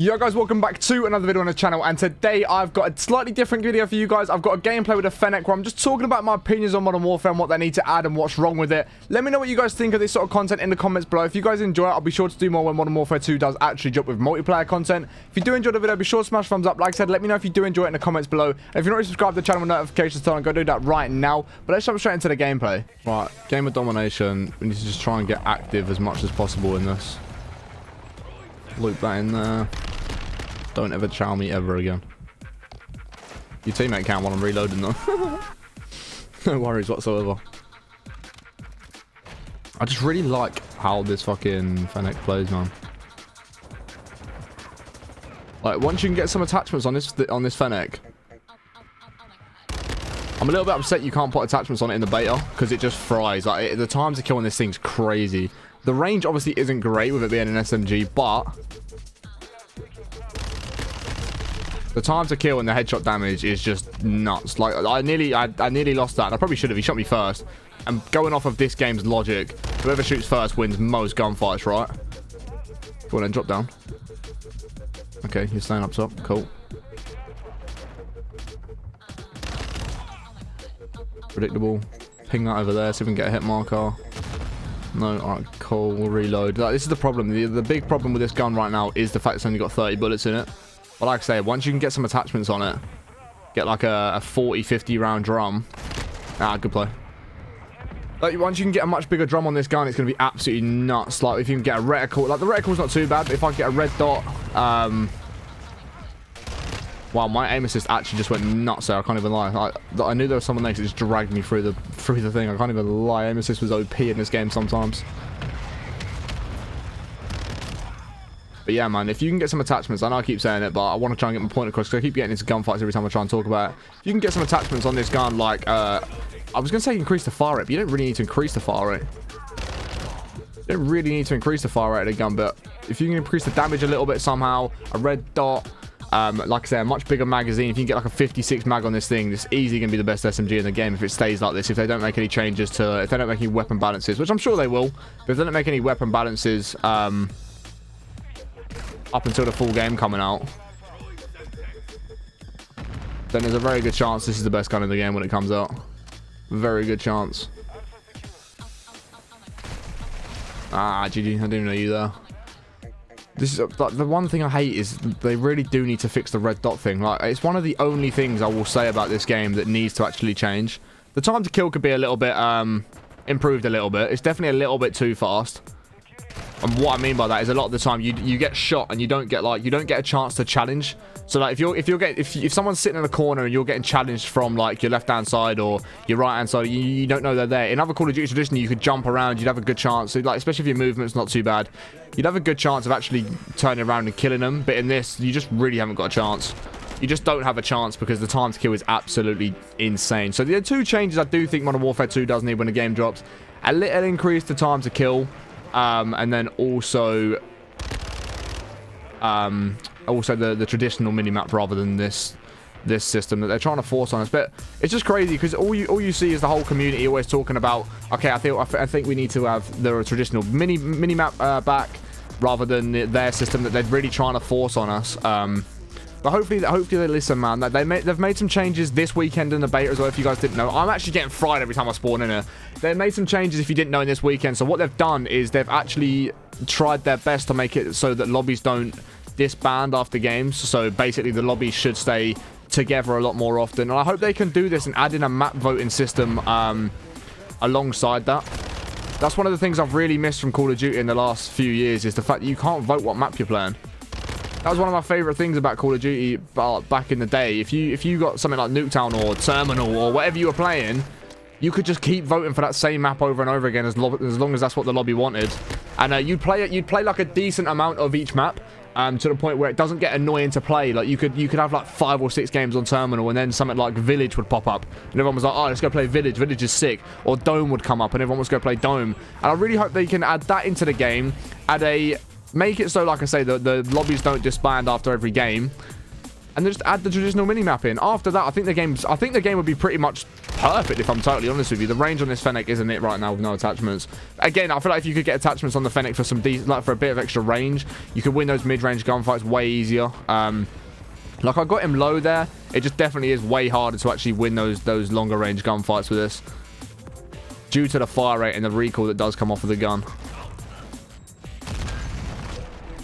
Yo guys, welcome back to another video on the channel, and today I've got a slightly different video for you guys. I've got a gameplay with a Fennec where I'm just talking about my opinions on Modern Warfare and what they need to add and what's wrong with it. Let me know what you guys think of this sort of content in the comments below. If you guys enjoy it, I'll be sure to do more when Modern Warfare 2 does actually drop with multiplayer content. If you do enjoy the video, be sure to smash thumbs up. Like I said, let me know if you do enjoy it in the comments below. And if you're not already subscribed to the channel with notifications on, go do that right now. But let's jump straight into the gameplay. Right, game of domination. We need to just try and get active as much as possible in this. Loop that in there. Don't ever chow me ever again. Your teammate can't while I'm reloading though. No worries whatsoever. I just really like how this fucking Fennec plays, man. Like, once you can get some attachments on this Fennec, I'm a little bit upset you can't put attachments on it in the beta, because it just fries. Like, the time to kill on this thing's crazy. The range obviously isn't great with it being an SMG, but the time to kill and the headshot damage is just nuts. Like, I nearly lost that. And I probably should have. He shot me first. And going off of this game's logic, whoever shoots first wins most gunfights, right? Go on then, drop down. Okay, you're staying up top. Cool. Predictable. Ping that over there, see if we can get a hit marker. No, alright, cool. We'll reload. Like, this is the problem. The big problem with this gun right now is the fact it's only got 30 bullets in it. But like I say, once you can get some attachments on it, get like a 40-50 round drum. Good play. Like, once you can get a much bigger drum on this gun, it's going to be absolutely nuts. Like, if you can get a reticle, like the reticle's not too bad, but if I get a red dot, wow, my aim assist actually just went nuts there. I can't even lie. I knew there was someone next that just dragged me through the thing. I can't even lie. Aim assist was OP in this game sometimes. But yeah, man, if you can get some attachments, I know I keep saying it, but I want to try and get my point across because I keep getting into gunfights every time I try and talk about it. If you can get some attachments on this gun, like, I was going to say increase the fire rate, but you don't really need to increase the fire rate. You don't really need to increase the fire rate of the gun, but if you can increase the damage a little bit somehow, a red dot, like I say, a much bigger magazine. If you can get like a 56 mag on this thing, it's easily going to be the best SMG in the game if it stays like this. If they don't make any changes to, if they don't make any weapon balances, which I'm sure they will, but if they don't make any weapon balances, up until the full game coming out, then there's a very good chance this is the best gun in the game when it comes out. Very good chance. GG, I didn't know you there. This is like, the one thing I hate is they really do need to fix the red dot thing. Like, it's one of the only things I will say about this game that needs to actually change. The time to kill could be a little bit improved a little bit. It's definitely a little bit too fast. And what I mean by that is a lot of the time you get shot and you don't get a chance to challenge. So like if someone's sitting in a corner and you're getting challenged from like your left hand side or your right hand side, you don't know they're there. In other Call of Duty traditionally, you could jump around, you'd have a good chance. So like, especially if your movement's not too bad, you'd have a good chance of actually turning around and killing them. But in this, you just really haven't got a chance. You just don't have a chance because the time to kill is absolutely insane. So the two changes I do think Modern Warfare 2 does need when the game drops: a little increase to time to kill. And then also the traditional minimap rather than this system that they're trying to force on us. But it's just crazy because all you see is the whole community always talking about, okay, I think we need to have the traditional minimap back rather than their system that they're really trying to force on us. But hopefully they listen, man. They've made some changes this weekend in the beta as well, if you guys didn't know. I'm actually getting fried every time I spawn in here. They made some changes, if you didn't know, in this weekend. So what they've done is they've actually tried their best to make it so that lobbies don't disband after games. So basically the lobbies should stay together a lot more often. And I hope they can do this and add in a map voting system alongside that. That's one of the things I've really missed from Call of Duty in the last few years, is the fact that you can't vote what map you're playing. That was one of my favorite things about Call of Duty back in the day. If you got something like Nuketown or Terminal or whatever you were playing, you could just keep voting for that same map over and over again as long as that's what the lobby wanted. And you'd play like a decent amount of each map to the point where it doesn't get annoying to play. Like you could have like 5 or 6 games on Terminal, and then something like Village would pop up, and everyone was like, oh, let's go play Village. Village is sick. Or Dome would come up, and everyone was going to play Dome. And I really hope they can add that into the game. Make it so, like I say, the lobbies don't disband after every game. and then just add the traditional minimap in. After that, I think the game would be pretty much perfect, if I'm totally honest with you. The range on this Fennec isn't it right now with no attachments. Again, I feel like if you could get attachments on the Fennec for some like for a bit of extra range, you could win those mid-range gunfights way easier. Like I got him low there. It just definitely is way harder to actually win those longer range gunfights with this, due to the fire rate and the recoil that does come off of the gun.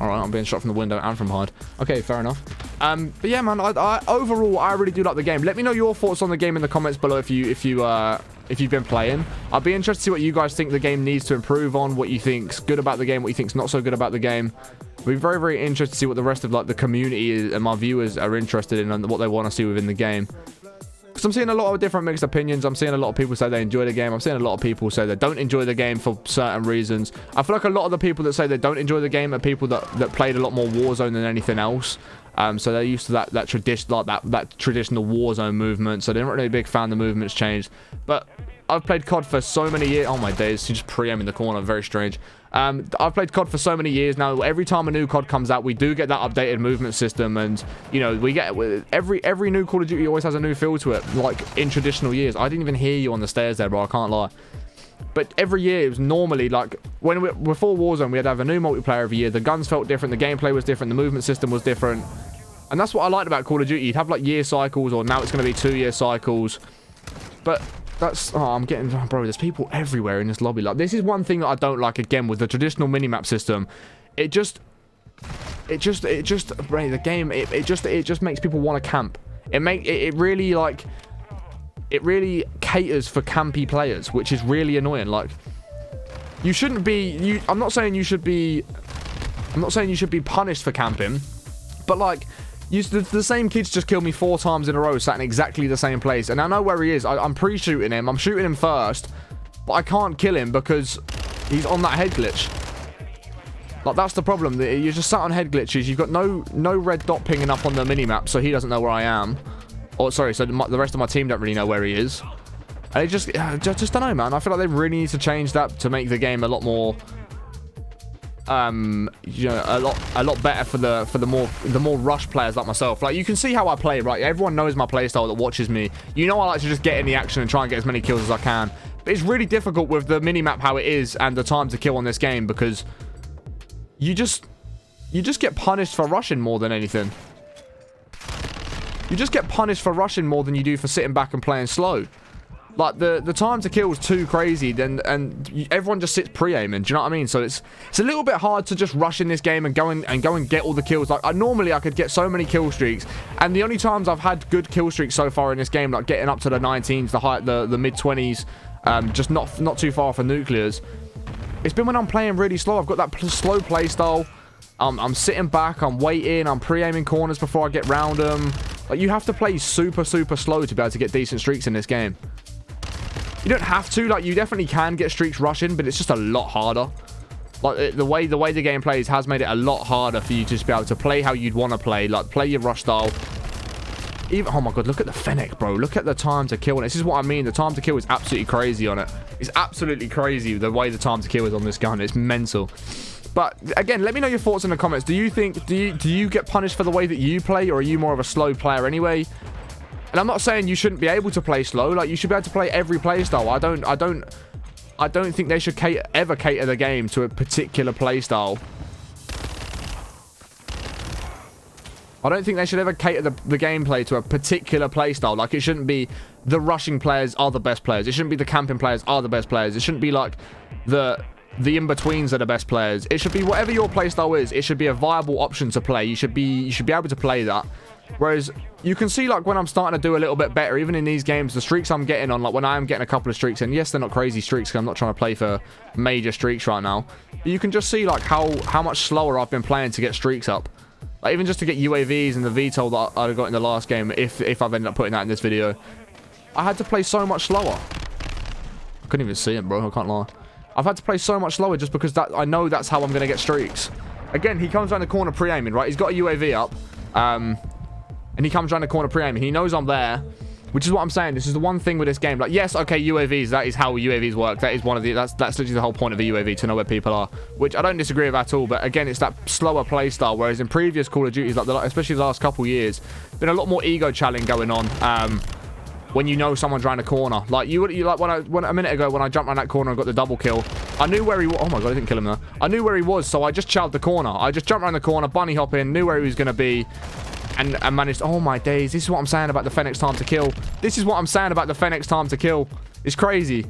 Alright, I'm being shot from the window and from hide. Okay, fair enough. But yeah, man, overall, I really do like the game. Let me know your thoughts on the game in the comments below if you've been playing. I'll be interested to see what you guys think the game needs to improve on, what you think's good about the game, what you think's not so good about the game. I'll be very, very interested to see what the rest of like the community and my viewers are interested in and what they want to see within the game. Because I'm seeing a lot of different mixed opinions. I'm seeing a lot of people say they enjoy the game. I'm seeing a lot of people say they don't enjoy the game for certain reasons. I feel like a lot of the people that say they don't enjoy the game are people that played a lot more Warzone than anything else. So they're used to that traditional Warzone movement. So they're not really a big fan. The movement's changed. But I've played COD for so many years. Oh my days, he just pre-aim in the corner. Very strange. I've played COD for so many years now. Every time a new COD comes out, we do get that updated movement system, and you know, we get every new Call of Duty always has a new feel to it. Like in traditional years, I didn't even hear you on the stairs there, bro. I can't lie. But every year it was normally like before Warzone, we'd have a new multiplayer every year. The guns felt different, the gameplay was different, the movement system was different, and that's what I liked about Call of Duty. You'd have like year cycles, or now it's going to be 2-year cycles, but. That's, oh, I'm getting, bro, there's people everywhere in this lobby. Like, this is one thing that I don't like, again, with the traditional minimap system. It just, bro, the game, it just makes people want to camp. It really, like, it really caters for campy players, which is really annoying. Like, you shouldn't be, I'm not saying you should be punished for camping, but, like, the same kid's just killed me 4 times in a row, sat in exactly the same place. And I know where he is. I'm pre-shooting him. I'm shooting him first. But I can't kill him because he's on that head glitch. Like, that's the problem. You're just sat on head glitches. You've got no red dot pinging up on the minimap, so he doesn't know where I am. Or, sorry, so the rest of my team don't really know where he is. And it just don't know, man. I feel like they really need to change that to make the game a lot more... you know, a lot better for the more rush players like myself. Like, you can see how I play, right? Everyone knows my playstyle that watches me. You know, I like to just get in the action and try and get as many kills as I can. But it's really difficult with the minimap how it is and the time to kill on this game, because you just get punished for rushing more than anything. You just get punished for rushing more than you do for sitting back and playing slow. Like, the time to kill is too crazy, and everyone just sits pre-aiming. Do you know what I mean? So it's a little bit hard to just rush in this game and go and get all the kills. Like, normally I could get so many kill streaks, and the only times I've had good kill streaks so far in this game, like getting up to the 19s, the mid-20s, just not too far for nuclears, it's been when I'm playing really slow. I've got that slow play style. I'm sitting back, I'm waiting, I'm pre-aiming corners before I get round them. Like, you have to play super slow to be able to get decent streaks in this game. You don't have to, like, you definitely can get streaks rushing, but it's just a lot harder. Like, the way the game plays has made it a lot harder for you to just be able to play how you'd want to play. Like, play your rush style. Even, oh my god, look at the Fennec, bro. Look at the time to kill. And this is what I mean. The time to kill is absolutely crazy on it. It's absolutely crazy the way the time to kill is on this gun. It's mental. But again, let me know your thoughts in the comments. Do you think, do you get punished for the way that you play, or are you more of a slow player anyway? And I'm not saying you shouldn't be able to play slow. Like, you should be able to play every play style. I don't think they should ever cater the game to a particular play style. I don't think they should ever cater the gameplay to a particular play style. Like, it shouldn't be the rushing players are the best players. It shouldn't be the camping players are the best players. It shouldn't be like the in-betweens are the best players. It should be whatever your play style is. It should be a viable option to play. You should be able to play that. Whereas you can see, like, when I'm starting to do a little bit better, even in these games, the streaks I'm getting on, like when I am getting a couple of streaks, and yes, they're not crazy streaks because I'm not trying to play for major streaks right now, but you can just see, like, how much slower I've been playing to get streaks up. Like, even just to get UAVs and the VTOL that I got in the last game, if I've ended up putting that in this video, I had to play so much slower. I couldn't even see it, bro. I can't lie. I've had to play so much slower just because I know that's how I'm going to get streaks. Again, he comes around the corner pre-aiming, right? He's got a UAV up. And he comes around the corner pre-aiming. He knows I'm there. Which is what I'm saying. This is the one thing with this game. Like, yes, okay, UAVs. That is how UAVs work. That is one of the... That's literally the whole point of a UAV, to know where people are. Which I don't disagree with at all. But again, it's that slower play style. Whereas in previous Call of Duties, like especially the last couple years, been a lot more ego challenge going on. When you know someone's around a corner. Like, when a minute ago, when I jumped around that corner and got the double kill, I knew where he was. Oh my god, I didn't kill him there. I knew where he was, so I just chowed the corner. I just jumped around the corner, bunny hop in, knew where he was going to be. And managed... Oh, my days. This is what I'm saying about the Fennec's time to kill. This is what I'm saying about the Fennec's time to kill. It's crazy.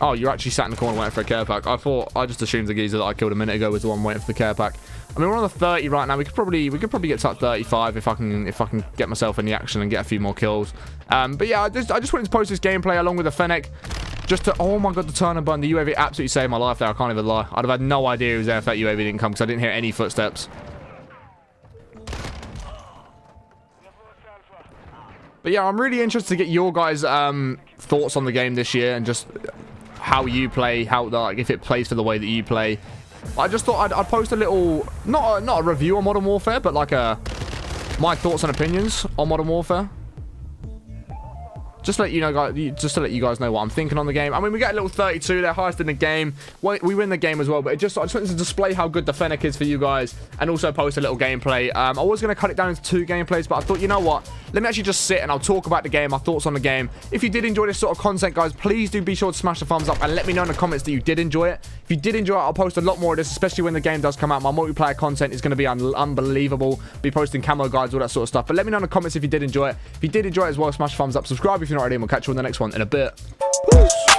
Oh, you're actually sat in the corner waiting for a care pack. I just assumed the geezer that I killed a minute ago was the one waiting for the care pack. I mean, we're on the 30 right now. We could probably get to 35 if I can get myself in the action and get a few more kills. But yeah, I just wanted to post this gameplay along with the Fennec. Just to... Oh my god, the turn and burn. The UAV absolutely saved my life there. I can't even lie. I'd have had no idea he was there if that UAV didn't come, because I didn't hear any footsteps. But yeah, I'm really interested to get your guys' thoughts on the game this year, and just how you play, like, if it plays for the way that you play. I just thought I'd post a little... Not a review on Modern Warfare, but like my thoughts and opinions on Modern Warfare. Just to let you know, guys, just to let you guys know what I'm thinking on the game. I mean, we get a little 32 there, highest in the game. We win the game as well, but I just wanted to display how good the Fennec is for you guys, and also post a little gameplay. I was going to cut it down into 2 gameplays, but I thought, you know what? Let me actually just sit and I'll talk about the game, my thoughts on the game. If you did enjoy this sort of content, guys, please do be sure to smash the thumbs up and let me know in the comments that you did enjoy it. If you did enjoy it, I'll post a lot more of this, especially when the game does come out. My multiplayer content is going to be unbelievable. Be posting camo guides, all that sort of stuff. But let me know in the comments if you did enjoy it. If you did enjoy it as well, smash the thumbs up, subscribe if you're not already, and we'll catch you on the next one in a bit. Peace.